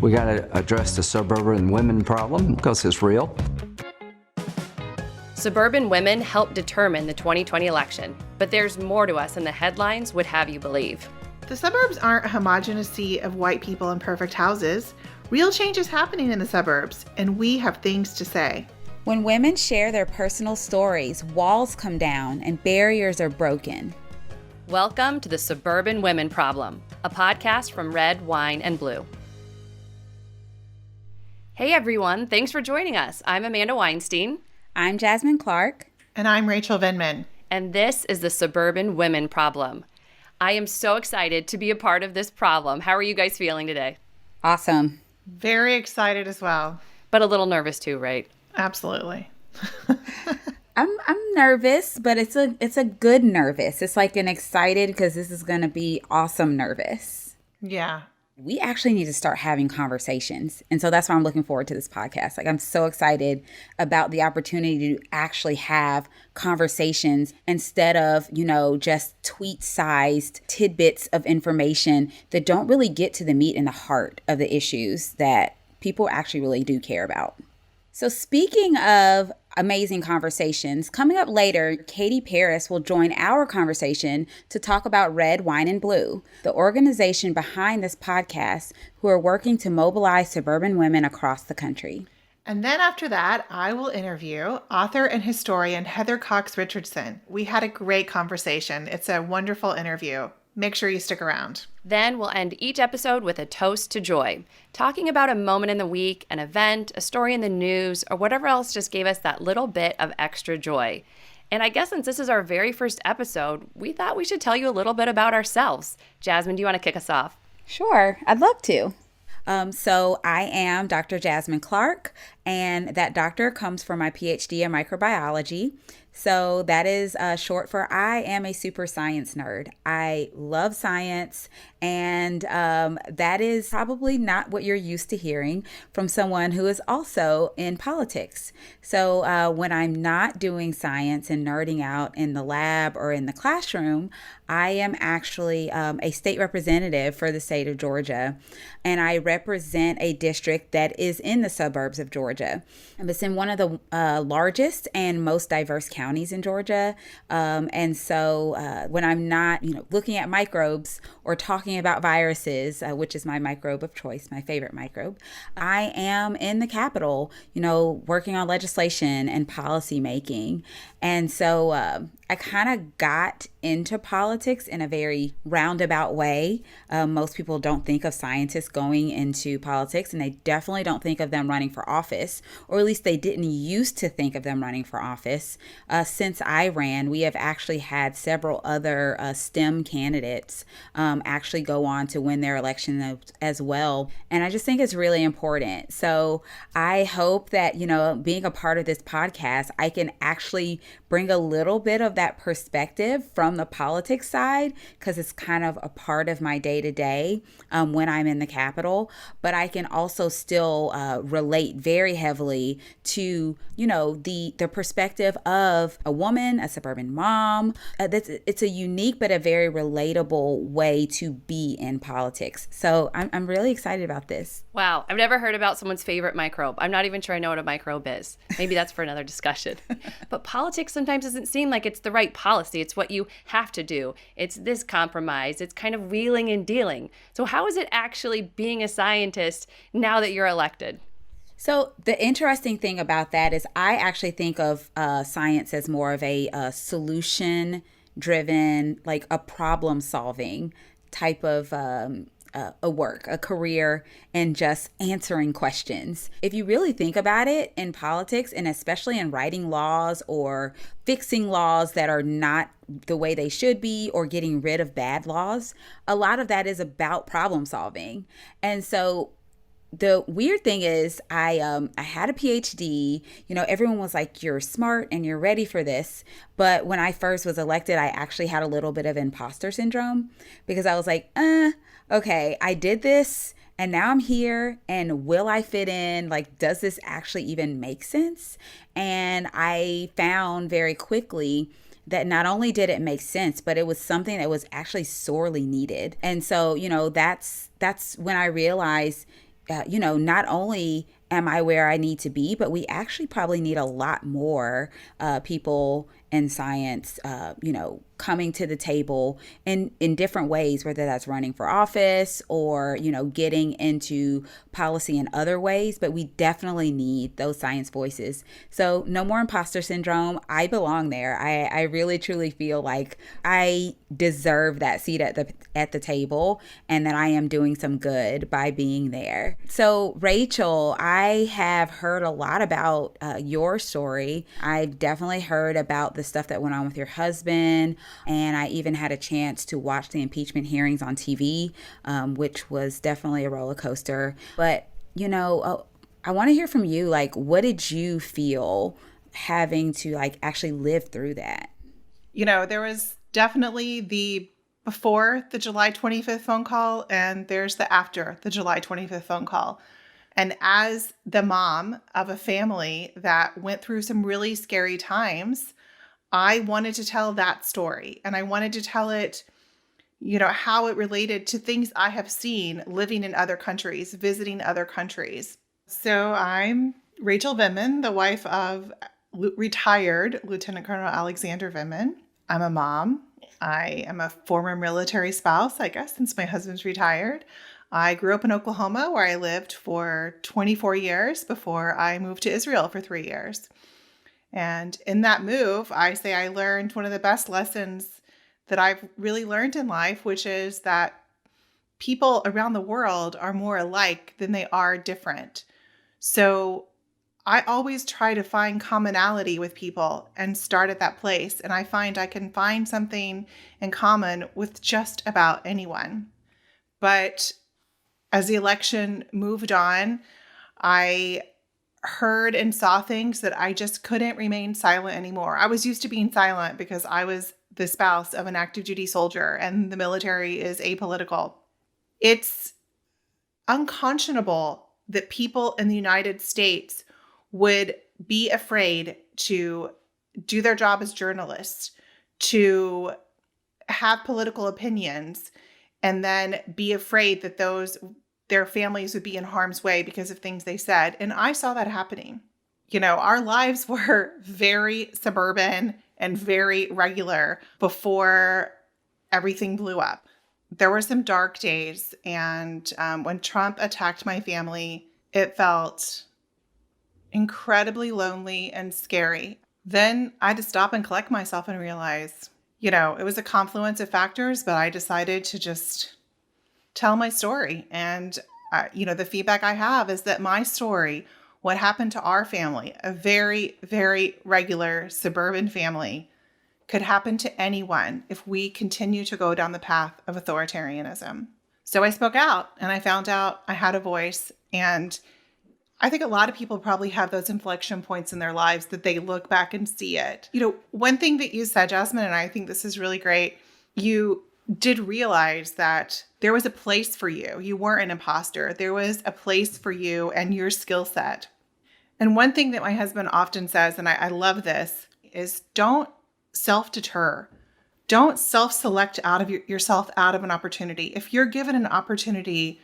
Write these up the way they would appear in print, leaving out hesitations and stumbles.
We got to address the suburban women problem because it's real. Suburban women helped determine the 2020 election, but there's more to us than the headlines would have you believe. The suburbs aren't a homogenous sea of white people in perfect houses. Real change is happening in the suburbs, and we have things to say. When women share their personal stories, walls come down and barriers are broken. Welcome to the Suburban Women Problem, a podcast from Red, Wine, and Blue. Hey everyone, thanks for joining us. I'm Amanda Weinstein. I'm Jasmine Clark. And I'm Rachel Vindman. And this is the Suburban Women Problem. I am so excited to be a part of this problem. How are you guys feeling today? Awesome. Very excited as well. But a little nervous too, right? Absolutely. I'm nervous, but it's a good nervous. It's like an excited because this is going to be awesome nervous. Yeah. We actually need to start having conversations. And so that's why I'm looking forward to this podcast. Like, I'm so excited about the opportunity to actually have conversations instead of, just tweet-sized tidbits of information that don't really get to the meat and the heart of the issues that people actually really do care about. So speaking of amazing conversations, coming up later, Katie Paris will join our conversation to talk about Red, Wine, and Blue, the organization behind this podcast who are working to mobilize suburban women across the country. And then after that, I will interview author and historian Heather Cox Richardson. We had a great conversation. It's a wonderful interview. Make sure you stick around. Then we'll end each episode with a toast to joy, talking about a moment in the week, an event, a story in the news, or whatever else just gave us that little bit of extra joy. And I guess since this is our very first episode, we thought we should tell you a little bit about ourselves. Jasmine, do you want to kick us off? Sure, I'd love to. So I am Dr. Jasmine Clark, and that doctor comes from my PhD in microbiology. So that is short for I am a super science nerd. I love science, and that is probably not what you're used to hearing from someone who is also in politics. So when I'm not doing science and nerding out in the lab or in the classroom, I am actually a state representative for the state of Georgia, and I represent a district that is in the suburbs of Georgia. And it's in one of the largest and most diverse counties in Georgia. And so when I'm not, looking at microbes or talking about viruses, which is my microbe of choice, my favorite microbe, I am in the Capitol, working on legislation and policy making. And so I kind of got into politics in a very roundabout way. Most people don't think of scientists going into politics, and they definitely don't think of them running for office, or at least they didn't used to think of them running for office. Since I ran, we have actually had several other STEM candidates actually go on to win their election as well. And I just think it's really important. So I hope that, being a part of this podcast, I can actually bring a little bit of that perspective from the politics side, because it's kind of a part of my day-to-day when I'm in the Capitol. But I can also still relate very heavily to, the perspective of a woman, a suburban mom. It's a unique but a very relatable way to be in politics. So I'm really excited about this. Wow, I've never heard about someone's favorite microbe. I'm not even sure I know what a microbe is. Maybe that's for another discussion. But politics sometimes doesn't seem like it's the right policy. It's what you have to do. It's this compromise. It's kind of wheeling and dealing. So how is it actually being a scientist now that you're elected? So the interesting thing about that is I actually think of science as more of a solution-driven, like a problem-solving type of a career, and just answering questions. If you really think about it in politics, and especially in writing laws or fixing laws that are not the way they should be, or getting rid of bad laws, a lot of that is about problem solving. And so the weird thing is I had a PhD, everyone was like, you're smart and you're ready for this. But when I first was elected, I actually had a little bit of imposter syndrome, because I was like, okay, I did this and now I'm here, and will I fit in? Like, does this actually even make sense? And I found very quickly that not only did it make sense, but it was something that was actually sorely needed. And so, that's when I realized not only am I where I need to be, but we actually probably need a lot more people in science, coming to the table in different ways, whether that's running for office or, getting into policy in other ways. But we definitely need those science voices. So no more imposter syndrome. I belong there. I really, truly feel like I deserve that seat at the table, and that I am doing some good by being there. So Rachel, I have heard a lot about your story. I've definitely heard about the stuff that went on with your husband, and I even had a chance to watch the impeachment hearings on TV, which was definitely a roller coaster. But, I want to hear from you, like, what did you feel having to, like, actually live through that? There was definitely the before the July 25th phone call, and there's the after the July 25th phone call. And as the mom of a family that went through some really scary times, I wanted to tell that story. And I wanted to tell it, how it related to things I have seen living in other countries, visiting other countries. So I'm Rachel Vindman, the wife of retired Lieutenant Colonel Alexander Vindman. I'm a mom. I am a former military spouse, I guess, since my husband's retired. I grew up in Oklahoma, where I lived for 24 years before I moved to Israel for 3 years. And in that move, I say I learned one of the best lessons that I've really learned in life, which is that people around the world are more alike than they are different. So I always try to find commonality with people and start at that place. And I find I can find something in common with just about anyone. But as the election moved on, I heard and saw things that I just couldn't remain silent anymore. I was used to being silent because I was the spouse of an active duty soldier, and the military is apolitical. It's unconscionable that people in the United States would be afraid to do their job as journalists, to have political opinions, and then be afraid that their families would be in harm's way because of things they said. And I saw that happening. Our lives were very suburban and very regular before everything blew up. There were some dark days. And when Trump attacked my family, it felt incredibly lonely and scary. Then I had to stop and collect myself and realize, it was a confluence of factors, but I decided to just tell my story. And, the feedback I have is that my story, what happened to our family, a very, very regular suburban family, could happen to anyone if we continue to go down the path of authoritarianism. So I spoke out, and I found out I had a voice. And I think a lot of people probably have those inflection points in their lives that they look back and see it. One thing that you said, Jasmine, and I think this is really great, you did realize that there was a place for you. You weren't an imposter. There was a place for you and your skill set. And one thing that my husband often says, and I love this, is don't self-deter. Don't self-select yourself out of an opportunity. If you're given an opportunity,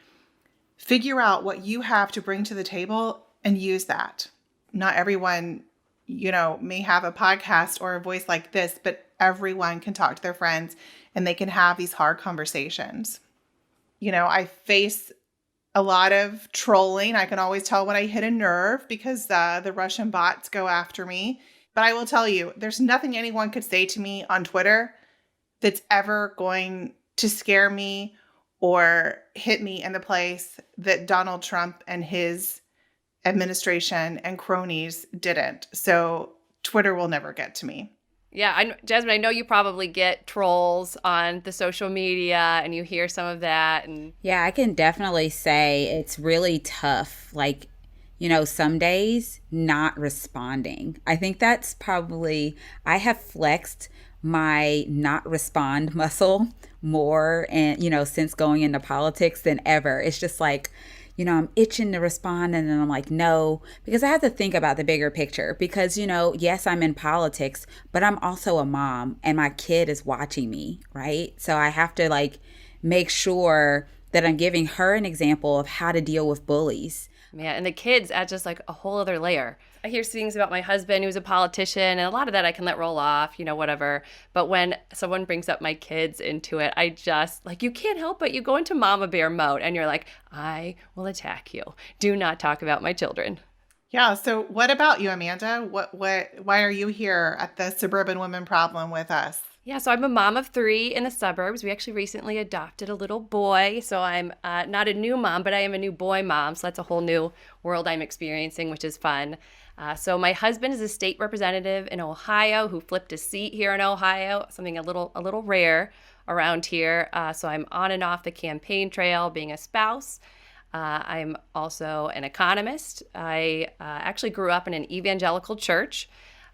figure out what you have to bring to the table and use that. Not everyone, may have a podcast or a voice like this, but everyone can talk to their friends and they can have these hard conversations. I face a lot of trolling. I can always tell when I hit a nerve because the Russian bots go after me. But I will tell you, there's nothing anyone could say to me on Twitter that's ever going to scare me or hit me in the place that Donald Trump and his administration and cronies didn't. So Twitter will never get to me. Yeah, Jasmine, I know you probably get trolls on the social media and you hear some of that. And yeah, I can definitely say it's really tough. Like, some days not responding. I think that's probably, I have flexed my not respond muscle more and, since going into politics than ever. It's just like, I'm itching to respond. And then I'm like, no, because I have to think about the bigger picture because, yes, I'm in politics, but I'm also a mom and my kid is watching me. Right. So I have to make sure that I'm giving her an example of how to deal with bullies. Man, and the kids add just like a whole other layer. I hear things about my husband who's a politician, and a lot of that I can let roll off, whatever. But when someone brings up my kids into it, I just, like, you can't help but you go into mama bear mode, and you're like, I will attack you. Do not talk about my children. Yeah. So what about you, Amanda? Why are you here at the Suburban Women Problem with us? Yeah, so I'm a mom of 3 in the suburbs. We actually recently adopted a little boy. So I'm not a new mom, but I am a new boy mom. So that's a whole new world I'm experiencing, which is fun. So my husband is a state representative in Ohio who flipped a seat here in Ohio, something a little rare around here. So I'm on and off the campaign trail being a spouse. I'm also an economist. I actually grew up in an evangelical church.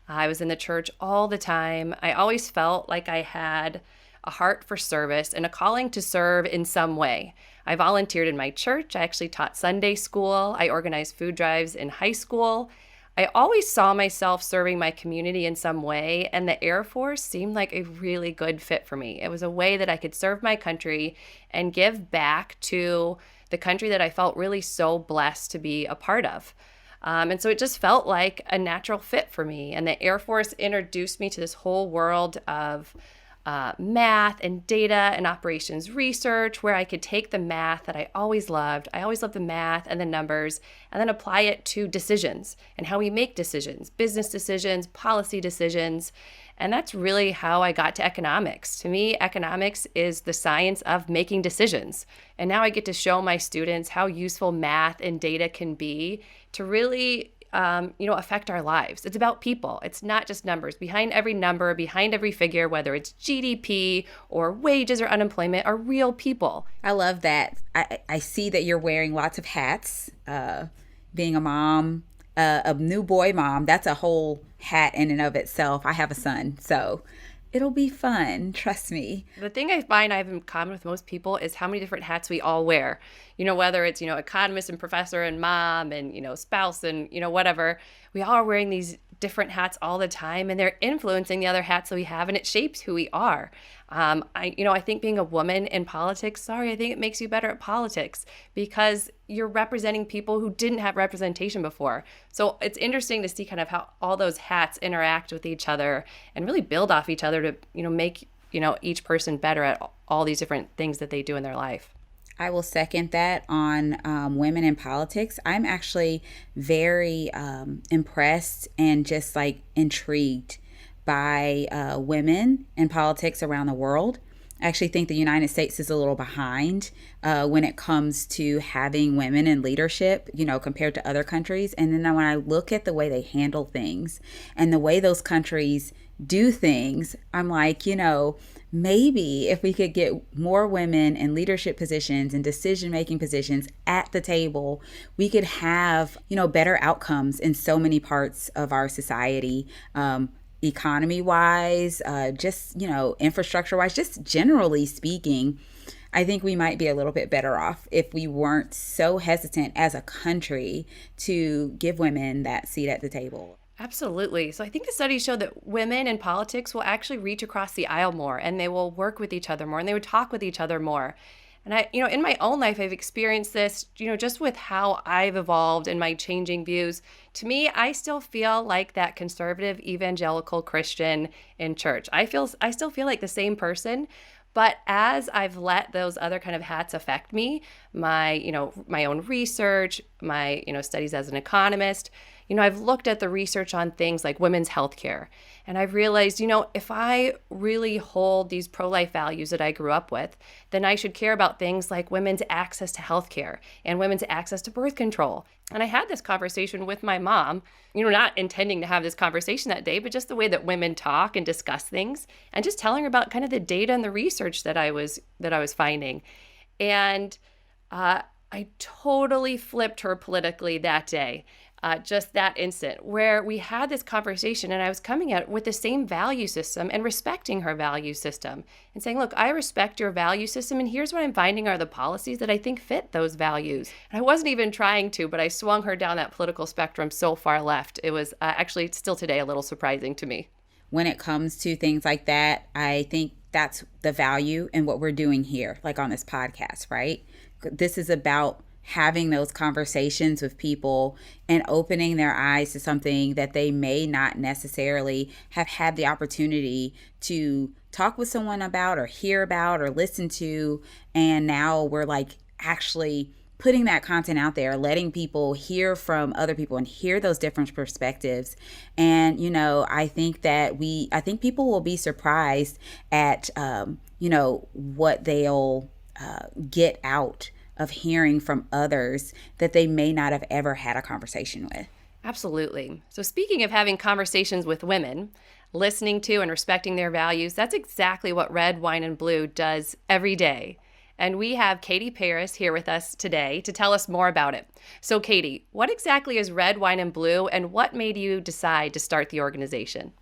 I was in the church all the time. I always felt like I had a heart for service and a calling to serve in some way. I volunteered in my church. I actually taught Sunday school. I organized food drives in high school. I always saw myself serving my community in some way, and the Air Force seemed like a really good fit for me. It was a way that I could serve my country and give back to the country that I felt really so blessed to be a part of. And so it just felt like a natural fit for me. And the Air Force introduced me to this whole world of math and data and operations research, where I could take the math that I always loved. I always loved the math and the numbers, and then apply it to decisions and how we make decisions, business decisions, policy decisions. And that's really how I got to economics. To me, economics is the science of making decisions. And now I get to show my students how useful math and data can be to really affect our lives. It's about people. It's not just numbers. Behind every number, behind every figure, whether it's GDP or wages or unemployment, are real people. I love that. I see that you're wearing lots of hats, being a mom, a new boy mom. That's a whole hat in and of itself. I have a son, so it'll be fun. Trust me. The thing I find I have in common with most people is how many different hats we all wear. Whether it's, economist and professor and mom and, spouse and, whatever. We all are wearing these different hats all the time, and they're influencing the other hats that we have, and it shapes who we are. I think being a woman in politics, I think it makes you better at politics because you're representing people who didn't have representation before. So it's interesting to see kind of how all those hats interact with each other and really build off each other to, make, each person better at all these different things that they do in their life. I will second that on women in politics. I'm actually very impressed and just like intrigued by women in politics around the world. I actually think the United States is a little behind when it comes to having women in leadership, compared to other countries. And then when I look at the way they handle things and the way those countries do things, I'm like, maybe if we could get more women in leadership positions and decision-making positions at the table, we could have, better outcomes in so many parts of our society, economy-wise, just, infrastructure-wise, just generally speaking. I think we might be a little bit better off if we weren't so hesitant as a country to give women that seat at the table. Absolutely. So I think the studies show that women in politics will actually reach across the aisle more, and they will work with each other more, and they would talk with each other more. And I, in my own life, I've experienced this, just with how I've evolved and my changing views. To me, I still feel like that conservative evangelical Christian in church. I still feel like the same person. But as I've let those other kind of hats affect me, my own research, my, studies as an economist, I've looked at the research on things like women's healthcare, and I've realized, if I really hold these pro-life values that I grew up with, then I should care about things like women's access to healthcare and women's access to birth control. And I had this conversation with my mom, not intending to have this conversation that day, but just the way that women talk and discuss things, and just telling her about kind of the data and the research that I was finding. And I totally flipped her politically that day. Just that instant where we had this conversation, and I was coming at it with the same value system and respecting her value system and saying, look, I respect your value system, and here's what I'm finding are the policies that I think fit those values. And I wasn't even trying to, but I swung her down that political spectrum so far left. It was actually still today a little surprising to me. When it comes to things like that, I think that's the value in what we're doing here, like on this podcast, right? this is about having those conversations with people and opening their eyes to something that they may not necessarily have had the opportunity to talk with someone about or hear about or listen to. And now we're like actually putting that content out there, letting people hear from other people and hear those different perspectives. And, I think people will be surprised at, what they'll get out of hearing from others that they may not have ever had a conversation with. Absolutely. So speaking of having conversations with women, listening to and respecting their values, that's exactly what Red, Wine, and Blue does every day. And we have Katie Paris here with us today to tell us more about it. So Katie, what exactly is Red, Wine, and Blue, and what made you decide to start the organization?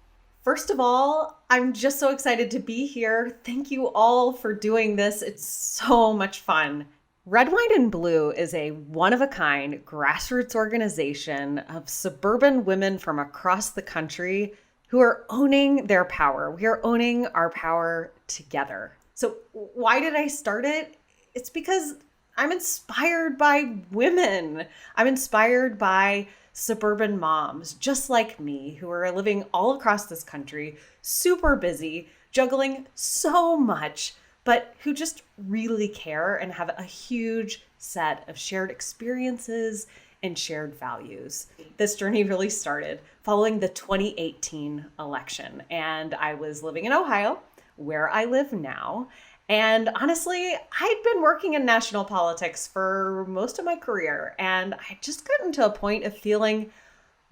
First of all, I'm just so excited to be here. Thank you all for doing this. It's so much fun. Red, Wine, and Blue is a one-of-a-kind grassroots organization of suburban women from across the country who are owning their power. We are owning our power together. So why did I start it? It's because I'm inspired by women. I'm inspired by suburban moms just like me who are living all across this country, super busy, juggling so much, but who just really care and have a huge set of shared experiences and shared values. This journey really started following the 2018 election, and I was living in Ohio, where I live now. And honestly, I'd been working in national politics for most of my career, and I just gotten to a point of feeling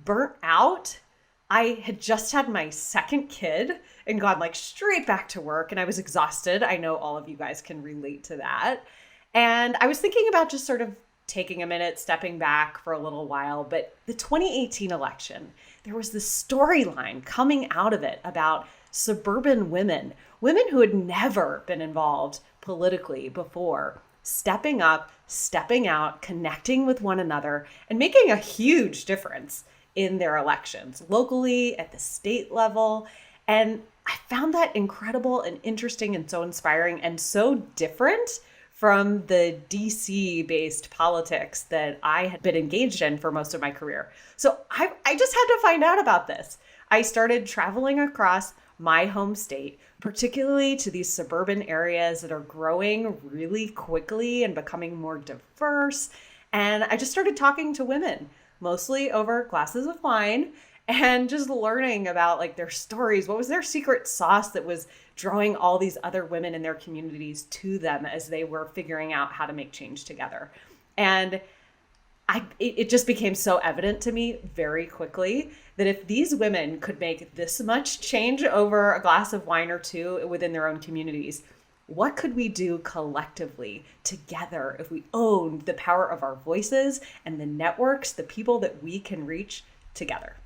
burnt out. I had just had my second kid and gone like straight back to work, and I was exhausted. I know all of you guys can relate to that. And I was thinking about just sort of taking a minute, stepping back for a little while. But the 2018 election, there was this storyline coming out of it about suburban women who had never been involved politically before, stepping up, stepping out, connecting with one another, and making a huge difference in their elections, locally, at the state level. And I found that incredible and interesting and so inspiring and so different from the DC-based politics that I had been engaged in for most of my career. So I just had to find out about this. I started traveling across my home state, particularly to these suburban areas that are growing really quickly and becoming more diverse. And I just started talking to women, mostly over glasses of wine, and just learning about like their stories. What was their secret sauce that was drawing all these other women in their communities to them as they were figuring out how to make change together? And it just became so evident to me very quickly that if these women could make this much change over a glass of wine or two within their own communities, what could we do collectively together if we owned the power of our voices and the networks, the people that we can reach together?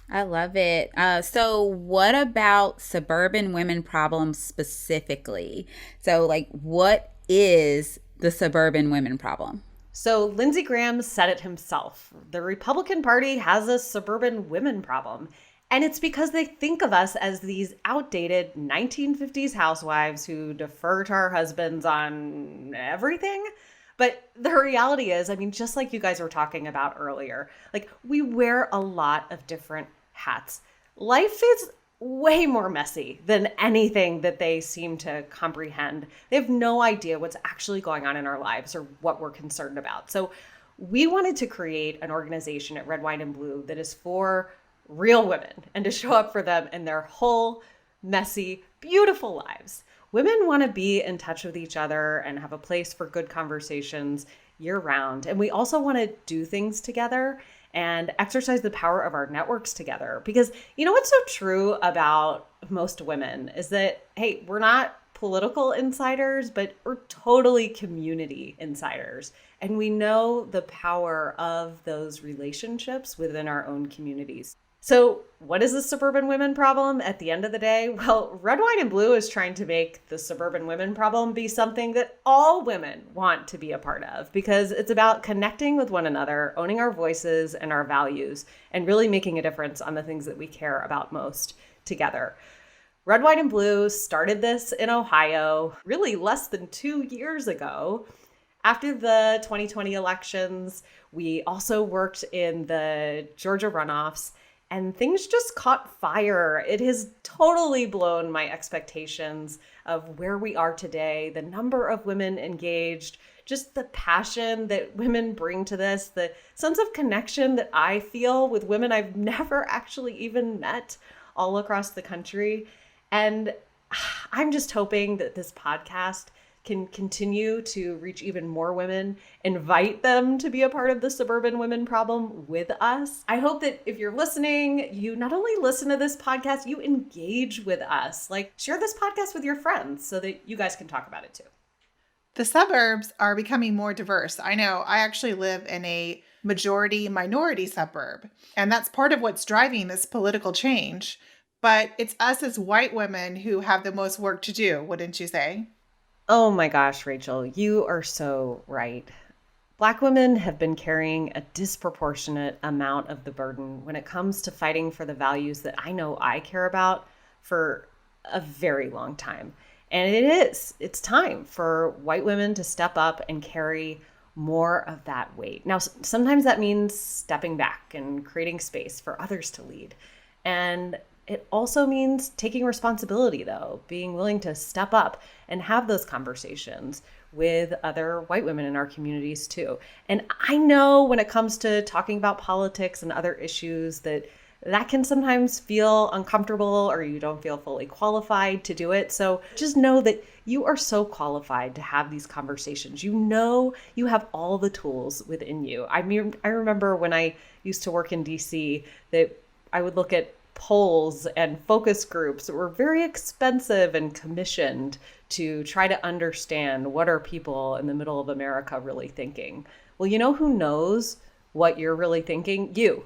I love it. So what about Suburban Women Problem specifically? So like, what is the Suburban Women Problem? So Lindsey Graham said it himself. The Republican Party has a suburban women problem. And it's because they think of us as these outdated 1950s housewives who defer to our husbands on everything. But the reality is, I mean, just like you guys were talking about earlier, like we wear a lot of different hats. Life is way more messy than anything that they seem to comprehend. They have no idea what's actually going on in our lives or what we're concerned about. So we wanted to create an organization at Red, Wine, and Blue that is for real women and to show up for them in their whole messy, beautiful lives. Women want to be in touch with each other and have a place for good conversations year round. And we also want to do things together and exercise the power of our networks together. Because you know what's so true about most women is that, hey, we're not political insiders, but we're totally community insiders. And we know the power of those relationships within our own communities. So what is the suburban women problem at the end of the day? Well, Red, Wine, and Blue is trying to make the suburban women problem be something that all women want to be a part of, because it's about connecting with one another, owning our voices and our values, and really making a difference on the things that we care about most together. Red, Wine, and Blue started this in Ohio really less than 2 years ago After the 2020 elections, we also worked in the Georgia runoffs, and things just caught fire. It has totally blown my expectations of where we are today, the number of women engaged, just the passion that women bring to this, the sense of connection that I feel with women I've never actually even met all across the country. And I'm just hoping that this podcast can continue to reach even more women, invite them to be a part of the Suburban Women Problem with us. I hope that if you're listening, you not only listen to this podcast, you engage with us. Like, share this podcast with your friends so that you guys can talk about it too. The suburbs are becoming more diverse. I know I actually live in a majority minority suburb, and that's part of what's driving this political change. But it's us as white women who have the most work to do, wouldn't you say? Oh my gosh, Rachel, you are so right. Black women have been carrying a disproportionate amount of the burden when it comes to fighting for the values that I know I care about for a very long time. And it's time for white women to step up and carry more of that weight. Now, sometimes that means stepping back and creating space for others to lead. And it also means taking responsibility, though, being willing to step up and have those conversations with other white women in our communities, too. And I know when it comes to talking about politics and other issues that can sometimes feel uncomfortable or you don't feel fully qualified to do it. So just know that you are so qualified to have these conversations. You know you have all the tools within you. I mean, I remember when I used to work in DC that I would look at polls and focus groups that were very expensive and commissioned to try to understand what are people in the middle of America really thinking. Well, you know who knows what you're really thinking? You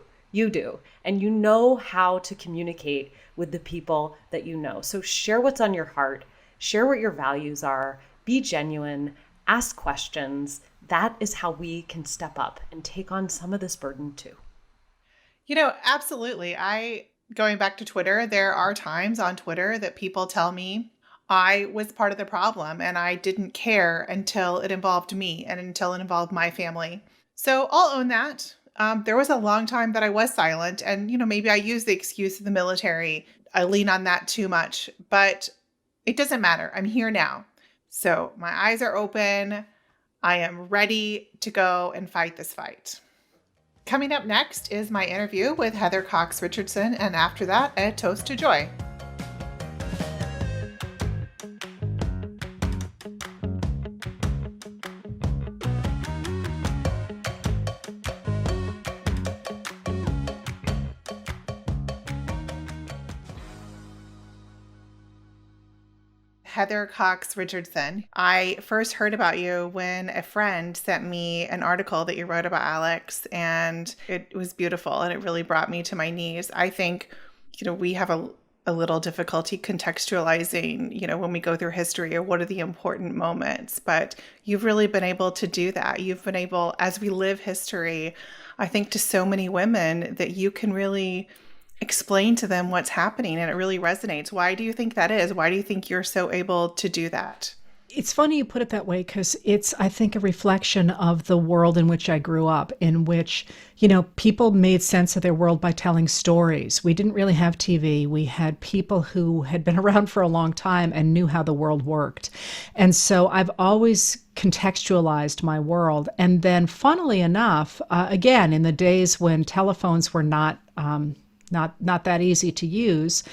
do. And you know how to communicate with the people that you know. So share what's on your heart, share what your values are, be genuine, ask questions. That is how we can step up and take on some of this burden too. You know, absolutely. Going back to Twitter, there are times on Twitter that people tell me I was part of the problem and I didn't care until it involved me and until it involved my family. So I'll own that. There was a long time that I was silent and, maybe I use the excuse of the military. I lean on that too much, but it doesn't matter. I'm here now. So my eyes are open. I am ready to go and fight this fight. Coming up next is my interview with Heather Cox Richardson, and after that, a toast to joy. Heather Cox Richardson. I first heard about you when a friend sent me an article that you wrote about Alex, and it was beautiful and it really brought me to my knees. I think, we have a little difficulty contextualizing, when we go through history or what are the important moments, but you've really been able to do that. You've been able, as we live history, I think to so many women that you can really explain to them what's happening and it really resonates. Why do you think that is? Why do you think you're so able to do that? It's funny you put it that way because it's, I think, a reflection of the world in which I grew up, in which, people made sense of their world by telling stories. We didn't really have TV. We had people who had been around for a long time and knew how the world worked. And so I've always contextualized my world. And then funnily enough, again, in the days when telephones were not that easy to use,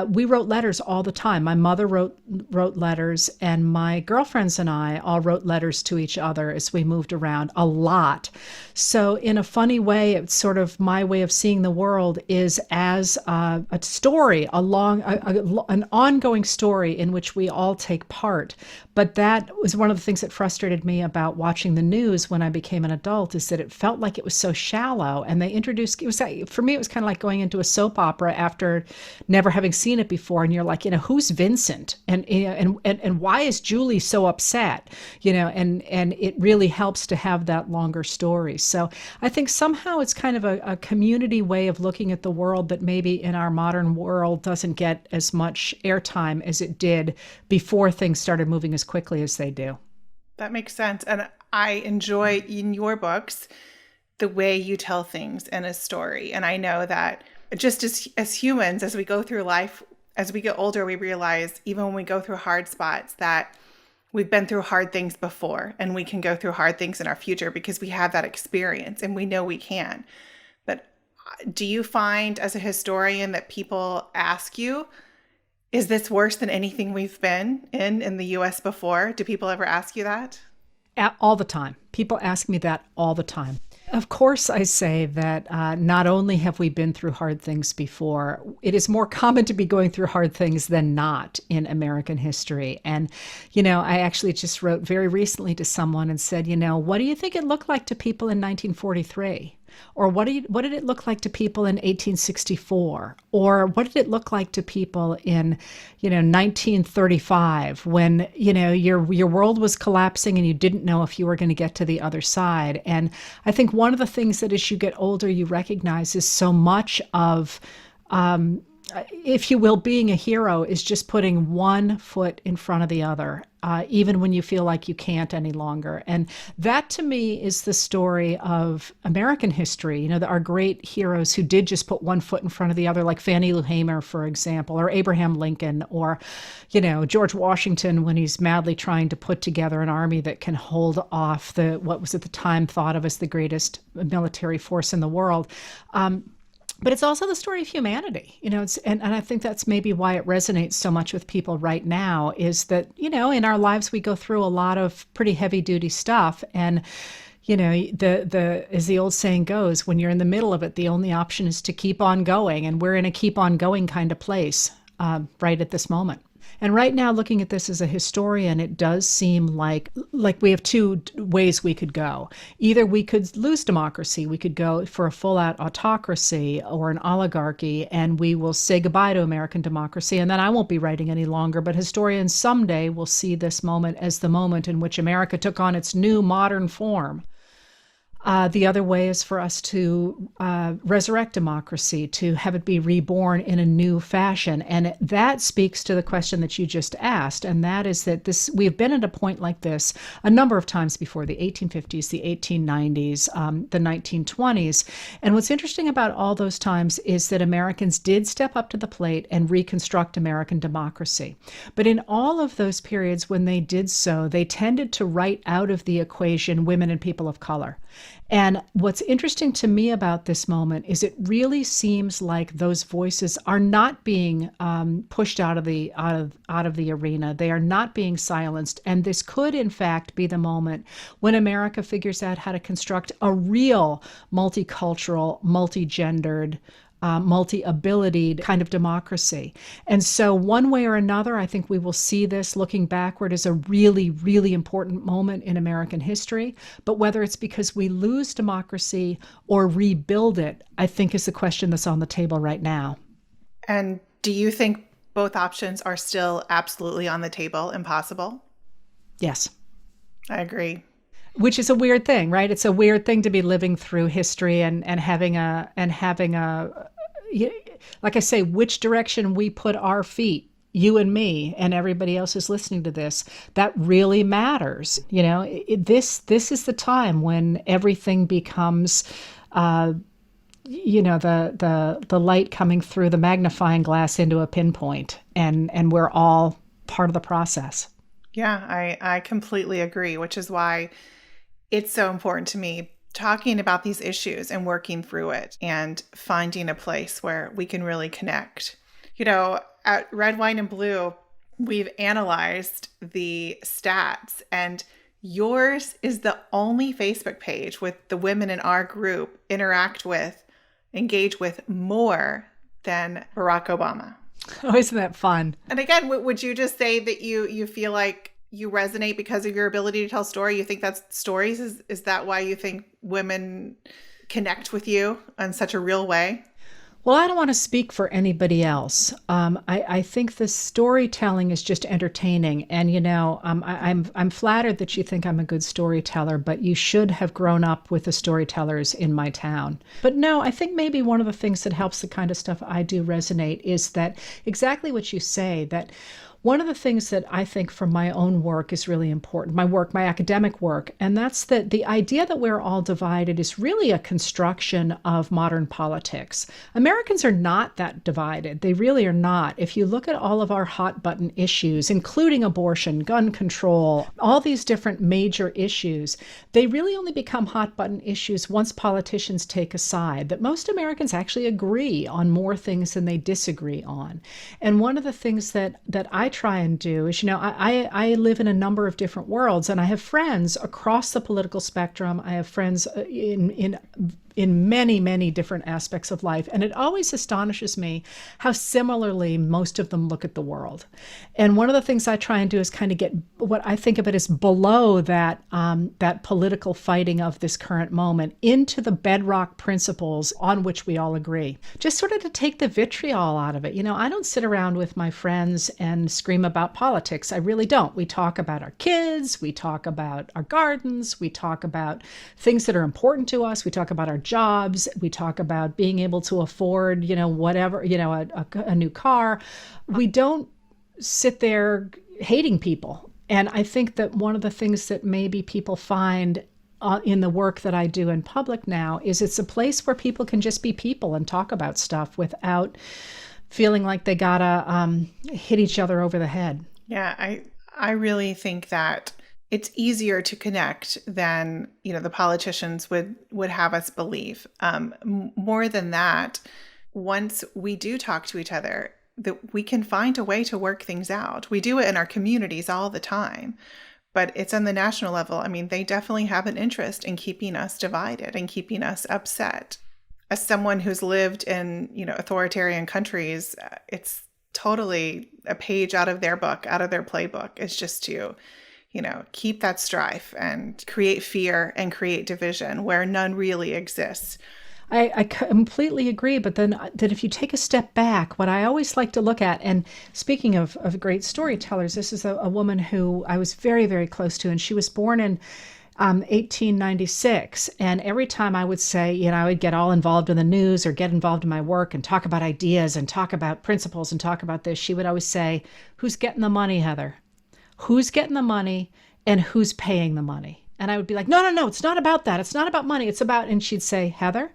we wrote letters all the time. My mother wrote letters, and my girlfriends and I all wrote letters to each other as we moved around a lot. So in a funny way, it's sort of my way of seeing the world is as a story, an ongoing story in which we all take part. But that was one of the things that frustrated me about watching the news when I became an adult, is that it felt like it was so shallow. And they introduced, for me, it was kind of like going into a soap opera after never having seen it before. And you're like, who's Vincent? And why is Julie so upset? And it really helps to have that longer story. So I think somehow it's kind of a community way of looking at the world that maybe in our modern world doesn't get as much airtime as it did before things started moving as quickly as they do. That makes sense. And I enjoy in your books the way you tell things in a story. And I know that just as humans, as we go through life, as we get older, we realize even when we go through hard spots that we've been through hard things before and we can go through hard things in our future because we have that experience and we know we can. But do you find as a historian that people ask you, is this worse than anything we've been in the US before? Do people ever ask you that? All the time. People ask me that all the time. Of course, I say that not only have we been through hard things before, it is more common to be going through hard things than not in American history. And, I actually just wrote very recently to someone and said, what do you think it looked like to people in 1943? Or what did it look like to people in 1864? Or what did it look like to people in, 1935 when, your world was collapsing and you didn't know if you were going to get to the other side? And I think one of the things that as you get older, you recognize is so much of, if you will, being a hero is just putting one foot in front of the other, even when you feel like you can't any longer. And that to me is the story of American history. Our great heroes who did just put one foot in front of the other, like Fannie Lou Hamer, for example, or Abraham Lincoln, or, George Washington when he's madly trying to put together an army that can hold off what was at the time thought of as the greatest military force in the world. But it's also the story of humanity, and I think that's maybe why it resonates so much with people right now is that, in our lives, we go through a lot of pretty heavy duty stuff. And, as the old saying goes, when you're in the middle of it, the only option is to keep on going. And we're in a keep on going kind of place right at this moment. And right now, looking at this as a historian, it does seem like we have two ways we could go. Either we could lose democracy. We could go for a full-out autocracy or an oligarchy, and we will say goodbye to American democracy. And then I won't be writing any longer, but historians someday will see this moment as the moment in which America took on its new modern form. The other way is for us to resurrect democracy, to have it be reborn in a new fashion. And that speaks to the question that you just asked, and that is that we have been at a point like this a number of times before, the 1850s, the 1890s, the 1920s. And what's interesting about all those times is that Americans did step up to the plate and reconstruct American democracy. But in all of those periods when they did so, they tended to write out of the equation women and people of color. And what's interesting to me about this moment is it really seems like those voices are not being pushed out of the arena. They are not being silenced. And this could, in fact, be the moment when America figures out how to construct a real multicultural, multi-gendered, multi-abilitied kind of democracy. And so one way or another, I think we will see this looking backward as a really, really important moment in American history. But whether it's because we lose democracy or rebuild it, I think is the question that's on the table right now. And do you think both options are still absolutely on the table, impossible? Yes. I agree. Which is a weird thing, right? It's a weird thing to be living through history and having a, like I say, which direction we put our feet, you and me and everybody else who's listening to this, that really matters. This is the time when everything becomes, the light coming through the magnifying glass into a pinpoint, and we're all part of the process. Yeah, I completely agree, which is why it's so important to me talking about these issues and working through it and finding a place where we can really connect. At Red, Wine, and Blue, we've analyzed the stats, and yours is the only Facebook page with the women in our group engage with more than Barack Obama. Oh, isn't that fun? And again, would you just say that you feel like you resonate because of your ability to tell story? You think that's stories? Is that why you think women connect with you in such a real way? Well, I don't want to speak for anybody else. I think the storytelling is just entertaining. And, I'm flattered that you think I'm a good storyteller, but you should have grown up with the storytellers in my town. But no, I think maybe one of the things that helps the kind of stuff I do resonate is that exactly what you say, that one of the things that I think from my own work is really important, my academic work, and that's that the idea that we're all divided is really a construction of modern politics. Americans are not that divided. They really are not. If you look at all of our hot button issues, including abortion, gun control, all these different major issues, they really only become hot button issues once politicians take a side, that most Americans actually agree on more things than they disagree on. And one of the things that I try and do is, I live in a number of different worlds, and I have friends across the political spectrum. I have friends in many, many different aspects of life. And it always astonishes me how similarly most of them look at the world. And one of the things I try and do is kind of get what I think of it as below that political fighting of this current moment into the bedrock principles on which we all agree. Just sort of to take the vitriol out of it. I don't sit around with my friends and scream about politics. I really don't. We talk about our kids. We talk about our gardens. We talk about things that are important to us. We talk about our jobs. We talk about being able to afford, whatever, a new car. We don't sit there hating people. And I think that one of the things that maybe people find in the work that I do in public now is it's a place where people can just be people and talk about stuff without feeling like they gotta hit each other over the head. Yeah, I really think that it's easier to connect than, the politicians would have us believe. More than that, once we do talk to each other, that we can find a way to work things out. We do it in our communities all the time, but it's on the national level. I mean, they definitely have an interest in keeping us divided and keeping us upset. As someone who's lived in, authoritarian countries, it's totally a page out of their book, out of their playbook. It's just to keep that strife and create fear and create division where none really exists. I completely agree. But then that if you take a step back, what I always like to look at, and speaking of great storytellers, this is a woman who I was very, very close to, and she was born in 1896. And every time I would say, I would get all involved in the news or get involved in my work and talk about ideas and talk about principles and talk about this, she would always say, "Who's getting the money, Heather? Who's getting the money and who's paying the money?" And I would be like, no, it's not about that. It's not about money. It's about, and she'd say, "Heather,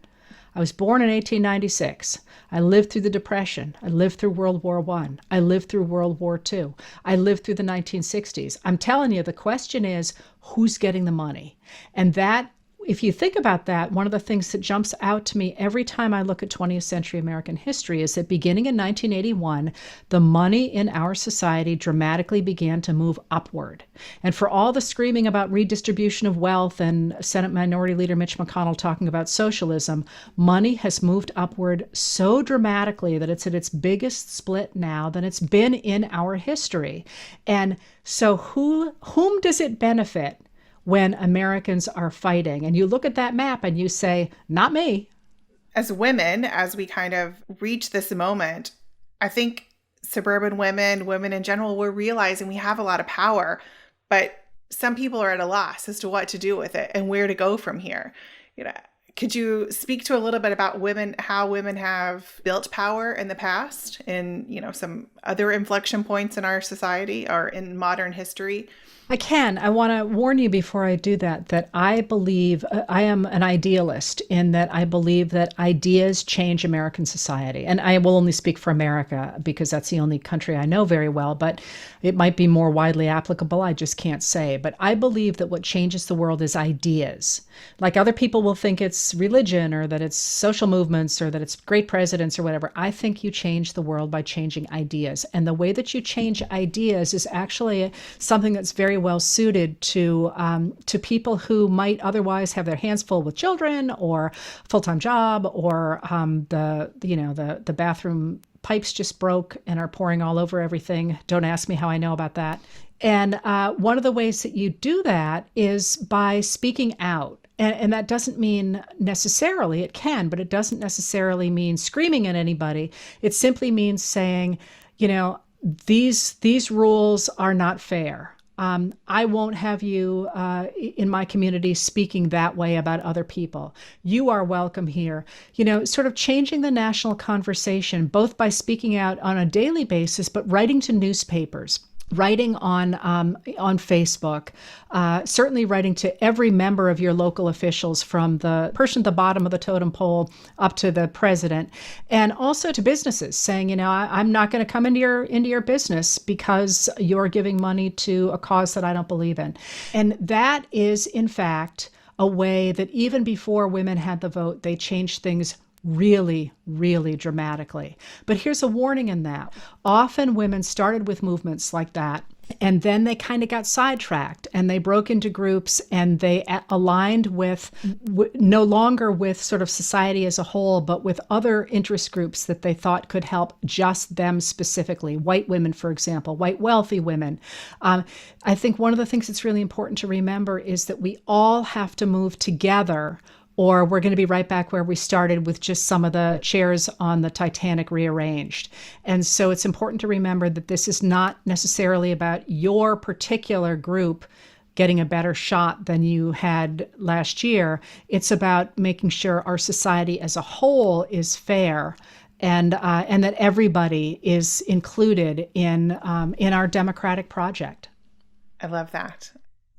I was born in 1896. I lived through the Depression. I lived through World War I. I lived through World War II. I lived through the 1960s. I'm telling you, the question is, who's getting the money?" And that, if you think about that, one of the things that jumps out to me every time I look at 20th century American history is that beginning in 1981, the money in our society dramatically began to move upward. And for all the screaming about redistribution of wealth and Senate Minority Leader Mitch McConnell talking about socialism, money has moved upward so dramatically that it's at its biggest split now than it's been in our history. And so whom does it benefit when Americans are fighting? And you look at that map and you say, not me. As women, as we kind of reach this moment, I think suburban women in general, we're realizing we have a lot of power, but some people are at a loss as to what to do with it and where to go from here. Could you speak to a little bit about women, how women have built power in the past and, some other inflection points in our society or in modern history? I can. I want to warn you before I do that I believe, I am an idealist in that I believe that ideas change American society. And I will only speak for America because that's the only country I know very well, but it might be more widely applicable. I just can't say. But I believe that what changes the world is ideas. Like other people will think it's religion or that it's social movements or that it's great presidents or whatever. I think you change the world by changing ideas. And the way that you change ideas is actually something that's very well suited to people who might otherwise have their hands full with children or full-time job or the bathroom pipes just broke and are pouring all over everything. Don't ask me how I know about that. And one of the ways that you do that is by speaking out. And that doesn't mean necessarily, it can, but it doesn't necessarily mean screaming at anybody. It simply means saying, these rules are not fair. I won't have you in my community speaking that way about other people. You are welcome here. Sort of changing the national conversation, both by speaking out on a daily basis, but writing to newspapers, writing on Facebook, certainly writing to every member of your local officials, from the person at the bottom of the totem pole up to the president, and also to businesses, saying, I'm not going to come into your business because you're giving money to a cause that I don't believe in. And that is, in fact, a way that even before women had the vote, they changed things really, really dramatically. But here's a warning in that. Often women started with movements like that, and then they kind of got sidetracked and they broke into groups and they aligned with no longer with sort of society as a whole, but with other interest groups that they thought could help just them specifically. White women, for example, white wealthy women. I think one of the things that's really important to remember is that we all have to move together, or we're going to be right back where we started with just some of the chairs on the Titanic rearranged. And so it's important to remember that this is not necessarily about your particular group getting a better shot than you had last year. It's about making sure our society as a whole is fair, and that everybody is included in our democratic project. I love that.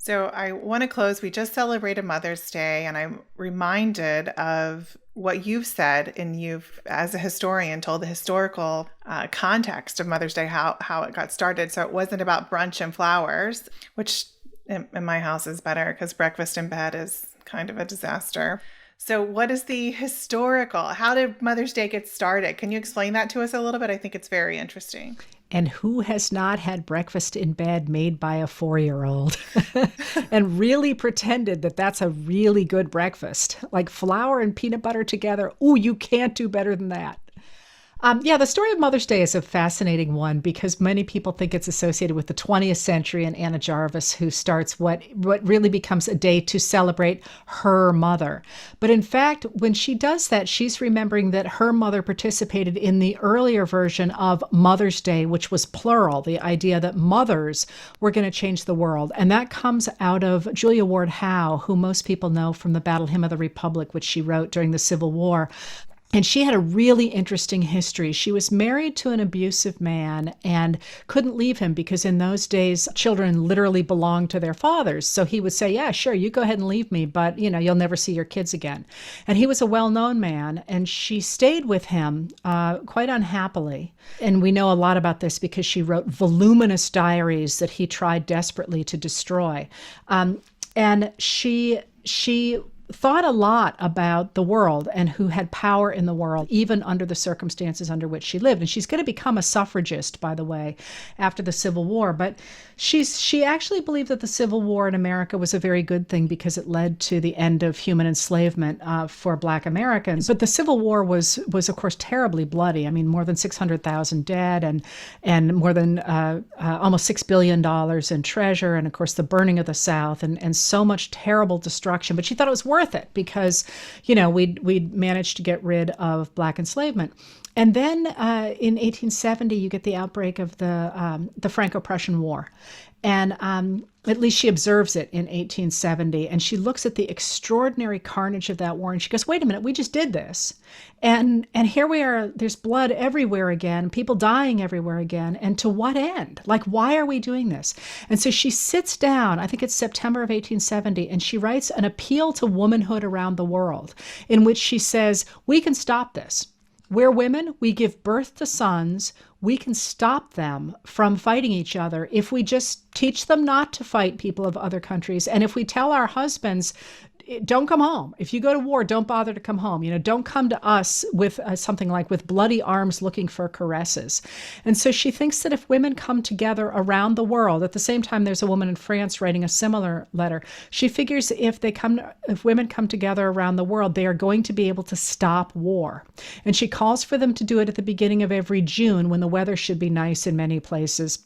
So I want to close. We just celebrated Mother's Day, and I'm reminded of what you've said, and you've, as a historian, told the historical context of Mother's Day, how it got started. So it wasn't about brunch and flowers, which in my house is better because breakfast in bed is kind of a disaster. So what is the historical? How did Mother's Day get started? Can you explain that to us a little bit? I think it's very interesting. And who has not had breakfast in bed made by a 4-year-old and really pretended that that's a really good breakfast, like flour and peanut butter together? Ooh, you can't do better than that. The story of Mother's Day is a fascinating one because many people think it's associated with the 20th century and Anna Jarvis, who starts what really becomes a day to celebrate her mother. But in fact, when she does that, she's remembering that her mother participated in the earlier version of Mother's Day, which was plural, the idea that mothers were going to change the world. And that comes out of Julia Ward Howe, who most people know from the Battle Hymn of the Republic, which she wrote during the Civil War. And she had a really interesting history. She was married to an abusive man and couldn't leave him because in those days, children literally belonged to their fathers. So he would say, yeah, sure, you go ahead and leave me, but you'll never see your kids again. And he was a well-known man, and she stayed with him quite unhappily. And we know a lot about this because she wrote voluminous diaries that he tried desperately to destroy. And she thought a lot about the world and who had power in the world, even under the circumstances under which she lived. And she's going to become a suffragist, by the way, after the Civil War. But she actually believed that the Civil War in America was a very good thing because it led to the end of human enslavement for Black Americans. But the Civil War was of course, terribly bloody. I mean, more than 600,000 dead and more than almost $6 billion in treasure. And of course, the burning of the South and so much terrible destruction. But she thought it was worth it because, we'd managed to get rid of Black enslavement. And then in 1870, you get the outbreak of the Franco-Prussian War. And at least she observes it in 1870. And she looks at the extraordinary carnage of that war. And she goes, wait a minute, we just did this. And here we are, there's blood everywhere again, people dying everywhere again. And to what end? Like, why are we doing this? And so she sits down, I think it's September of 1870, and she writes an appeal to womanhood around the world in which she says, we can stop this. We're women, we give birth to sons, we can stop them from fighting each other if we just teach them not to fight people of other countries. And if we tell our husbands, don't come home. If you go to war, don't bother to come home. Don't come to us with something like with bloody arms looking for caresses. And so she thinks that if women come together around the world, at the same time, there's a woman in France writing a similar letter. She figures if women come together around the world, they are going to be able to stop war. And she calls for them to do it at the beginning of every June when the weather should be nice in many places.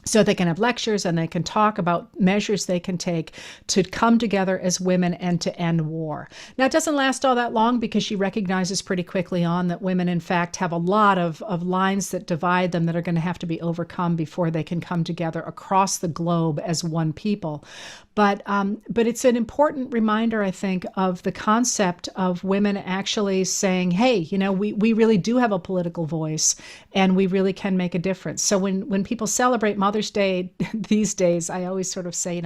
so they can have lectures and they can talk about measures they can take to come together as women and to end war. Now, it doesn't last all that long because she recognizes pretty quickly on that women, in fact, have a lot of lines that divide them that are going to have to be overcome before they can come together across the globe as one people. But it's an important reminder, I think, of the concept of women actually saying, hey, we really do have a political voice and we really can make a difference. So when people celebrate Mother's Day these days, I always sort of say,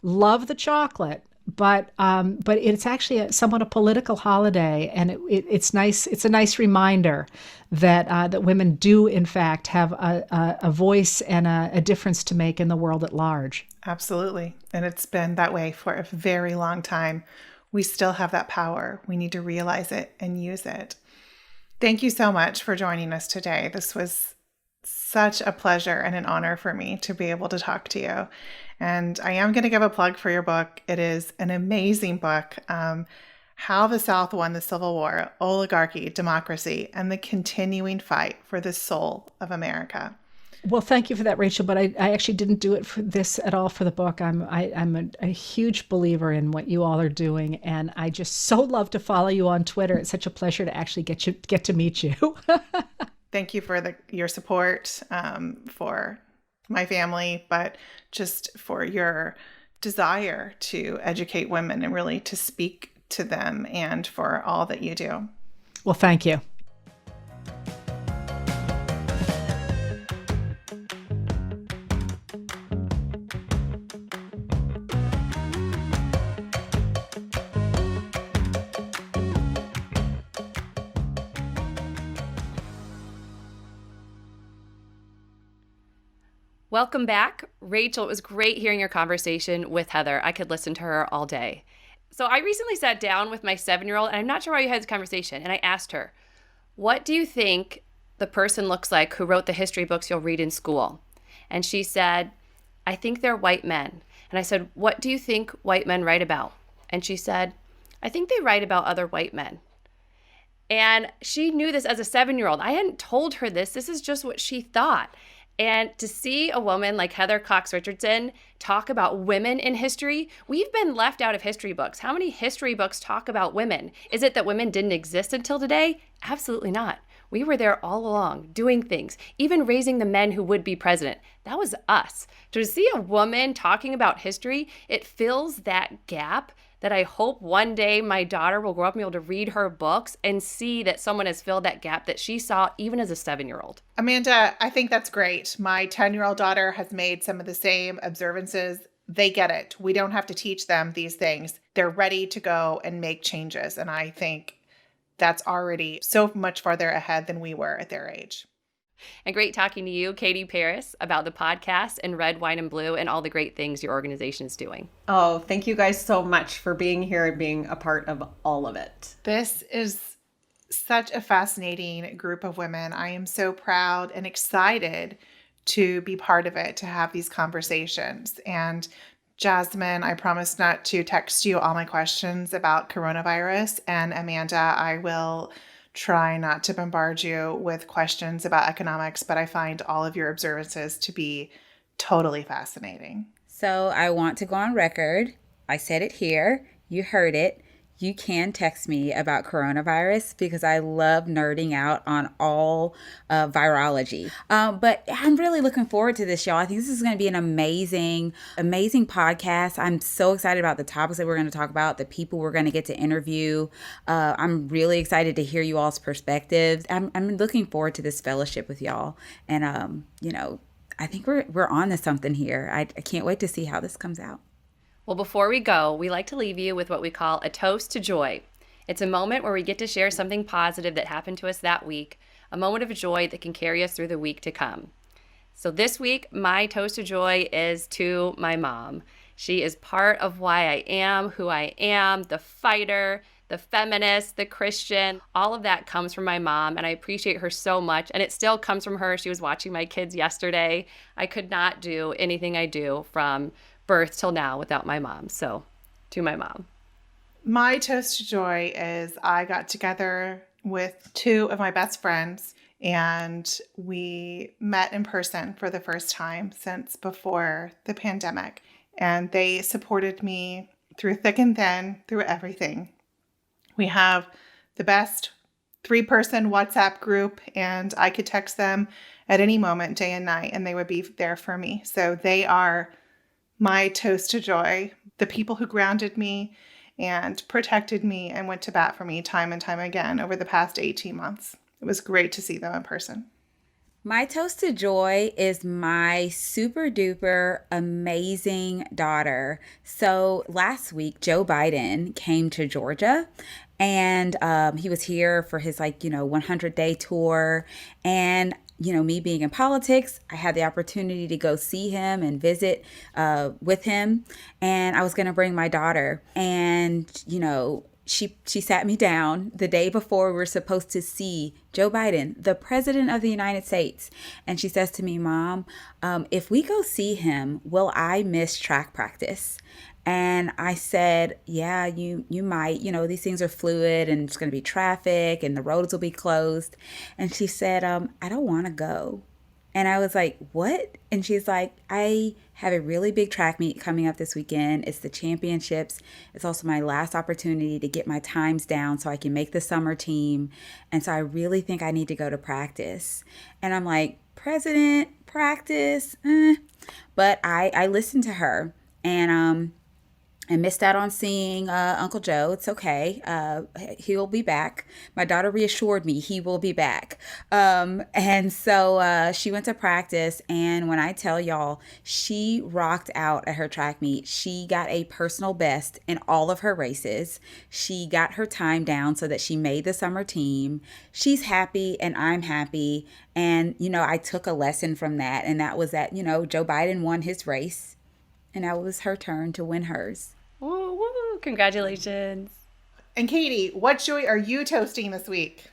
love the chocolate, but it's actually somewhat a political holiday, and it's nice. It's a nice reminder that women do, in fact, have a voice and a difference to make in the world at large. Absolutely. And it's been that way for a very long time. We still have that power. We need to realize it and use it. Thank you so much for joining us today. This was such a pleasure and an honor for me to be able to talk to you. And I am going to give a plug for your book. It is an amazing book. How the South Won the Civil War, Oligarchy, Democracy, and the Continuing Fight for the Soul of America. Well, thank you for that, Rachel. But I actually didn't do it for this at all for the book. I'm a huge believer in what you all are doing, and I just so love to follow you on Twitter. It's such a pleasure to actually get to meet you. Thank you for your support for my family, but just for your desire to educate women and really to speak to them, and for all that you do. Well, thank you. Welcome back. Rachel, it was great hearing your conversation with Heather. I could listen to her all day. So I recently sat down with my 7-year-old, and I'm not sure why you had this conversation, and I asked her, what do you think the person looks like who wrote the history books you'll read in school? And she said, I think they're white men. And I said, what do you think white men write about? And she said, I think they write about other white men. And she knew this as a 7-year-old. I hadn't told her this. This is just what she thought. And to see a woman like Heather Cox Richardson talk about women in history, we've been left out of history books. How many history books talk about women? Is it that women didn't exist until today? Absolutely not. We were there all along, doing things, even raising the men who would be president. That was us. To see a woman talking about history, it fills that gap that I hope one day my daughter will grow up and be able to read her books and see that someone has filled that gap that she saw even as a 7-year-old. Amanda, I think that's great. My 10-year-old daughter has made some of the same observances. They get it. We don't have to teach them these things. They're ready to go and make changes. And I think that's already so much farther ahead than we were at their age. And great talking to you, Katie Paris, about the podcast and Red, Wine, and Blue and all the great things your organization is doing. Oh, thank you guys so much for being here and being a part of all of it. This is such a fascinating group of women. I am so proud and excited to be part of it, to have these conversations. And Jasmine, I promise not to text you all my questions about coronavirus. And Amanda, I will try not to bombard you with questions about economics, but I find all of your observances to be totally fascinating. So I want to go on record. I said it here. You heard it. You can text me about coronavirus because I love nerding out on all virology. But I'm really looking forward to this, y'all. I think this is going to be an amazing podcast. I'm so excited about the topics that we're going to talk about, the people we're going to get to interview. I'm really excited to hear you all's perspectives. I'm looking forward to this fellowship with y'all. And, I think we're on to something here. I can't wait to see how this comes out. Well, before we go, we like to leave you with what we call a toast to joy. It's a moment where we get to share something positive that happened to us that week, a moment of joy that can carry us through the week to come. So this week, my toast to joy is to my mom. She is part of why I am who I am, the fighter, the feminist, the Christian. All of that comes from my mom, and I appreciate her so much. And it still comes from her. She was watching my kids yesterday. I could not do anything I do from birth till now without my mom. So to my mom. My toast to joy is I got together with two of my best friends And we met in person for the first time since before the pandemic. And they supported me through thick and thin, through everything. We have the best 3-person WhatsApp group, and I could text them at any moment, day and night, and they would be there for me. So they are my toast to joy, the people who grounded me and protected me and went to bat for me time and time again over the past 18 months. It was great to see them in person. My toast to joy is my super duper amazing daughter. So last week, Joe Biden came to Georgia, and he was here for his 100-day tour. And me being in politics, I had the opportunity to go see him and visit with him. And I was going to bring my daughter. And, she sat me down the day before we were supposed to see Joe Biden, the president of the United States. And she says to me, Mom, if we go see him, will I miss track practice? And I said, yeah, you might. These things are fluid and it's going to be traffic and the roads will be closed. And she said, I don't want to go. And I was like, what? And she's like, I have a really big track meet coming up this weekend. It's the championships. It's also my last opportunity to get my times down so I can make the summer team. And so I really think I need to go to practice. And I'm like, President, practice? But I listened to her, and I missed out on seeing Uncle Joe. It's okay. He'll be back. My daughter reassured me he will be back. And so she went to practice. And when I tell y'all, she rocked out at her track meet. She got a personal best in all of her races. She got her time down so that she made the summer team. She's happy and I'm happy. And, I took a lesson from that. And that was that, Joe Biden won his race. And now it was her turn to win hers. Woo, woo, congratulations. And Katie, what joy are you toasting this week?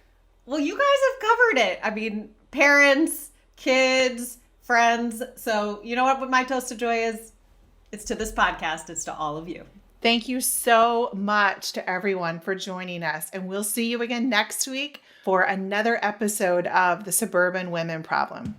Well, you guys have covered it. I mean, parents, kids, friends. So you know what my toast to joy is? It's to this podcast. It's to all of you. Thank you so much to everyone for joining us. And we'll see you again next week for another episode of the Suburban Women Problem.